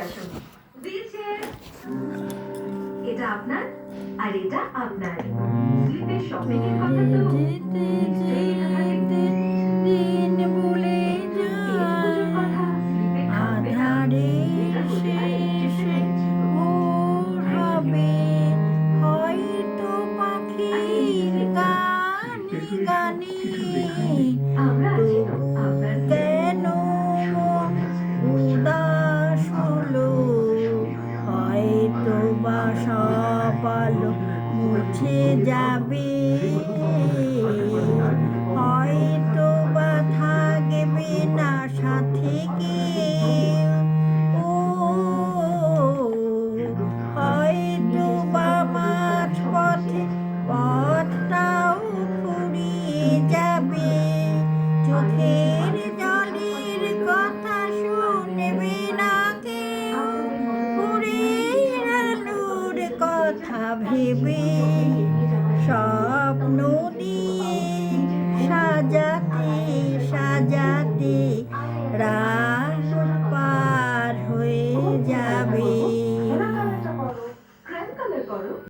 আসুন। Wheel chair, এটা আপনার আর এটা আপনার। স্লিপে শপিং এর কথা তো নিশ্চয়ই লেখা থাকে। দিন বলে পেট পুজোর কথা স্লিপে থাকবে না। আধারে এটা হতে পারে শেষে ভোর হবে, হয়তো পাখির গানে গানে, আমরা আছি তো তবু আপনার কেন মন উদাস হলো, হয়তো বা সব আলো মুছে যাবে, হয়তো বা থাকবে না সাথে কেউ, ও হয়তো বা মাঝ পথে পথটাও ফুরিয়ে যাবে, চোখের জলের কথা শুনবে না কেউ, ভোরের আলোর কথা ভেবে স্বপ্ন দিয়ে সাজাতে সাজাতে রাত পার হয়ে যাবে।